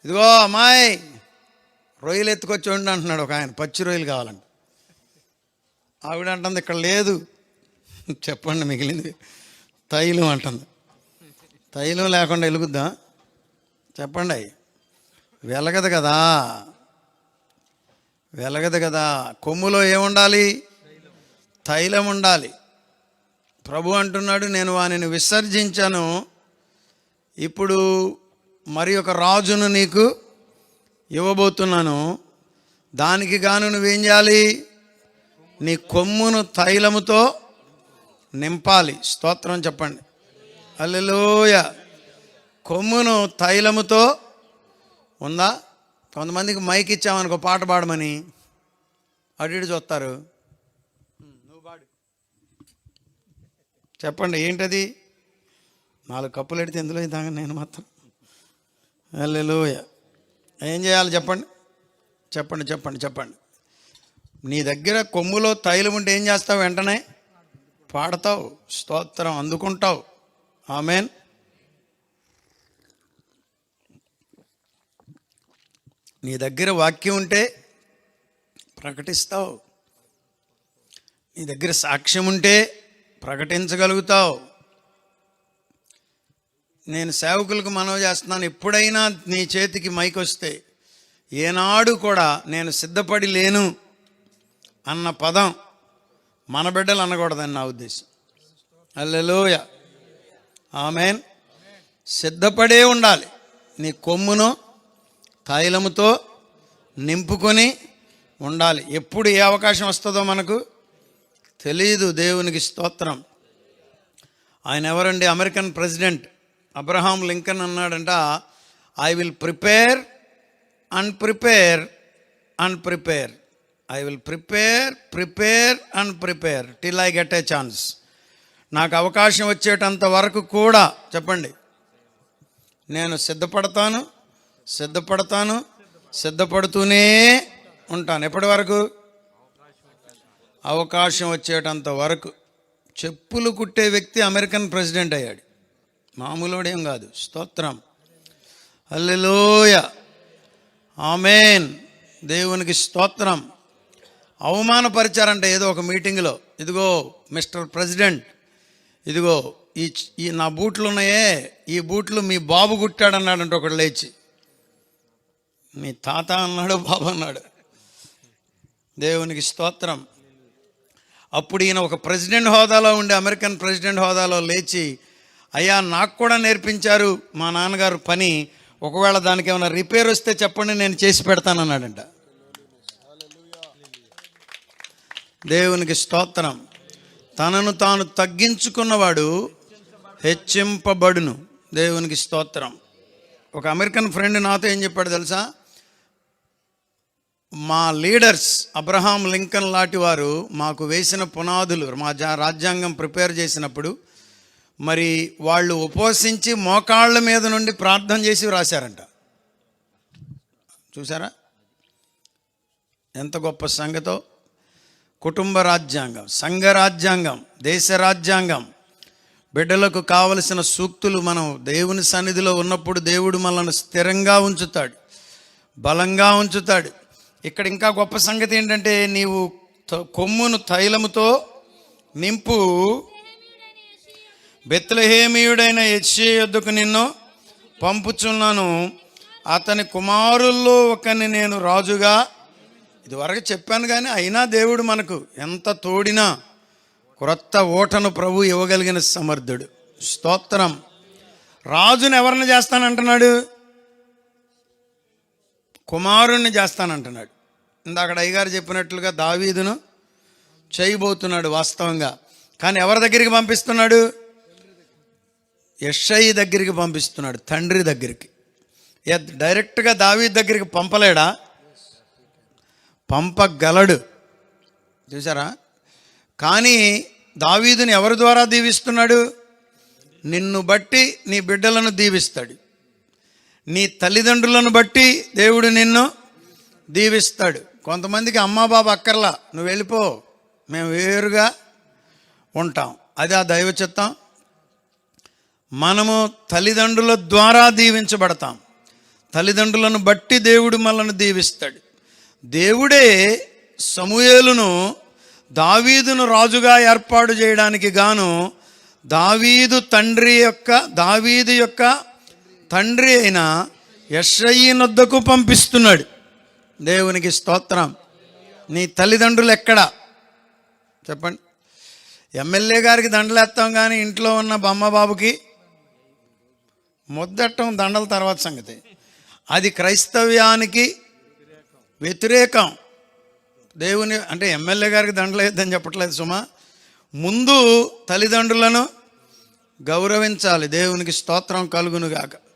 ఇదిగో అమ్మాయి రొయ్యలు ఎత్తుకొచ్చి వండి అంటున్నాడు ఒక ఆయన, పచ్చి రొయ్యలు కావాలంట. ఆవిడ అంటుంది ఇక్కడ లేదు. చెప్పండి మిగిలింది తైలం అంటుంది. తైలం లేకుండా వెలుగుద్దా చెప్పండి? వెలగదు కదా, వెలగదు కదా. కొమ్ములో ఏముండాలి? తైలం ఉండాలి. ప్రభు అంటున్నాడు, నేను వానిని విసర్జించాను, ఇప్పుడు మరి ఒక రాజును నీకు ఇవ్వబోతున్నాను. దానికి గాను నువ్వేం చేయాలి? నీ కొమ్మును తైలముతో నింపాలి. స్తోత్రం చెప్పండి. హల్లెలూయా. కొమ్మును తైలముతో ఉందా? కొంతమందికి మైక్ ఇచ్చామనుకో పాట పాడమని, అటు ఇటు చూస్తారు. నువ్వు పాడు చెప్పండి ఏంటది? 4 కప్పులు ఎడితే ఎందులో తాగను నేను మాత్రం. హల్లెలూయా. ఏం చేయాలి చెప్పండి? చెప్పండి చెప్పండి చెప్పండి. నీ దగ్గర కొమ్ములో తైలం ఉంటే ఏం చేస్తావు? వెంటనే పాడతావు, స్తోత్రం అందుకుంటావు. ఆమేన్. నీ దగ్గర వాక్యం ఉంటే ప్రకటిస్తావు, నీ దగ్గర సాక్ష్యం ఉంటే ప్రకటించగలుగుతావు. నేను సేవకులకు మనవి చేస్తున్నాను, ఎప్పుడైనా నీ చేతికి మైక్ వస్తే ఏనాడు కూడా నేను సిద్ధపడి లేను అన్న పదం మన బిడ్డలు అనకూడదని నా ఉద్దేశం. హల్లెలూయా. ఆమేన్. సిద్ధపడే ఉండాలి. నీ కొమ్మును తైలముతో నింపుకొని ఉండాలి. ఎప్పుడు ఏ అవకాశం వస్తుందో మనకు తెలియదు. దేవునికి స్తోత్రం. ఆయన ఎవరండి? అమెరికన్ ప్రెసిడెంట్ అబ్రహాం లింకన్ అన్నాడంట, I will prepare and prepare and prepare, I will prepare and prepare till I get a chance. నాకు అవకాశం వచ్చేటంత వరకు కూడా చెప్పండి, నేను సిద్ధపడుతూనే ఉంటాను. ఎప్పటి వరకు? అవకాశం వచ్చేటంత వరకు. చెప్పులు కుట్టే వ్యక్తి అమెరికన్ ప్రెసిడెంట్ అయ్యాడు, మామూలుడేం కాదు. స్తోత్రం. హల్లెలూయా. ఆమేన్. దేవునికి స్తోత్రం. అవమానపరిచారంట ఏదో ఒక మీటింగ్లో. ఇదిగో మిస్టర్ ప్రెసిడెంట్, ఇదిగో ఈ నా బూట్లు ఉన్నాయే, ఈ బూట్లు మీ బాబు కుట్టాడు అన్నాడంట ఒకడు లేచి. మీ తాత అన్నాడు, బాబు అన్నాడు. దేవునికి స్తోత్రం. అప్పుడు ఈయన ఒక ప్రెసిడెంట్ హోదాలో ఉండి, అమెరికన్ ప్రెసిడెంట్ హోదాలో లేచి, అయ్యా నాకు కూడా నేర్పించారు మా నాన్నగారు పని, ఒకవేళ దానికి ఏమైనా రిపేర్ వస్తే చెప్పండి నేను చేసి పెడతానన్నాడంట. దేవునికి స్తోత్రం. తనను తాను తగ్గించుకున్నవాడు హెచ్చింపబడును. దేవునికి స్తోత్రం. ఒక అమెరికన్ ఫ్రెండ్ నాతో ఏం చెప్పాడు తెలుసా? మా లీడర్స్ అబ్రహాం లింకన్ లాంటి వారు మాకు వేసిన పునాదులు, మా రాజ్యాంగం ప్రిపేర్ చేసినప్పుడు మరి వాళ్ళు ఉపవసించి మోకాళ్ళ మీద నుండి ప్రార్థన చేసి రాశారంట. చూసారా ఎంత గొప్ప సంగతో? కుటుంబ రాజ్యాంగం, సంఘ రాజ్యాంగం, దేశ రాజ్యాంగం, బిడ్డలకు కావలసిన సూక్తులు మనం దేవుని సన్నిధిలో ఉన్నప్పుడు దేవుడు మనల్ని స్థిరంగా ఉంచుతాడు, బలంగా ఉంచుతాడు. ఇక్కడ ఇంకా గొప్ప సంగతి ఏంటంటే, నీవు కొమ్మును తైలముతో నింపు, బెత్లెహేమీయుడైన యెష్షయి యొద్దకు నిన్ను పంపుచున్నాను, అతని కుమారుల్లో ఒకని నేను రాజుగా. ఇదివరకు చెప్పాను కానీ అయినా దేవుడు మనకు ఎంత తోడినా క్రొత్త ఓటను ప్రభు ఇవ్వగలిగిన సమర్థుడు. స్తోత్రం. రాజుని ఎవరిని చేస్తానంటున్నాడు? కుమారుణ్ణి చేస్తానంటున్నాడు. ఇందాక అయ్యగారు చెప్పినట్లుగా దావీదును చేయబోతున్నాడు వాస్తవంగా. కానీ ఎవరి దగ్గరికి పంపిస్తున్నాడు? యెష్షయి దగ్గరికి పంపిస్తున్నాడు, తండ్రి దగ్గరికి. డైరెక్ట్గా దావీదు దగ్గరికి పంపలేడా? పంపగలడు. చూసారా? కానీ దావీదుని ఎవరి ద్వారా దీవిస్తున్నాడు? నిన్ను బట్టి నీ బిడ్డలను దీవిస్తాడు, నీ తల్లిదండ్రులను బట్టి దేవుడు నిన్ను దీవిస్తాడు. కొంతమందికి అమ్మా బాబా అక్కర్లా, నువ్వు వెళ్ళిపో, మేము వేరుగా ఉంటాం. అది ఆ దైవ చిత్తం. మనము తల్లిదండ్రుల ద్వారా దీవించబడతాం, తల్లిదండ్రులను బట్టి దేవుడు మనల్ని దీవిస్తాడు. దేవుడే సమూయేలును దావీదును రాజుగా ఏర్పాటు చేయడానికి గాను దావీదు యొక్క తండ్రి అయిన యెష్షయి నొద్దకు పంపిస్తున్నాడు. దేవునికి స్తోత్రం. నీ తల్లిదండ్రులు ఎక్కడా చెప్పండి? ఎమ్మెల్యే గారికి దండలేస్తాం కానీ ఇంట్లో ఉన్న బమ్మబాబుకి ముద్దట్టం దండల తర్వాత సంగతి. అది క్రైస్తవ్యానికి వ్యతిరేకం. దేవుని అంటే ఎమ్మెల్యే గారికి దండలేద్దని చెప్పట్లేదు సుమా. ముందు తల్లిదండ్రులను గౌరవించాలి. దేవునికి స్తోత్రం కలుగునుగాక.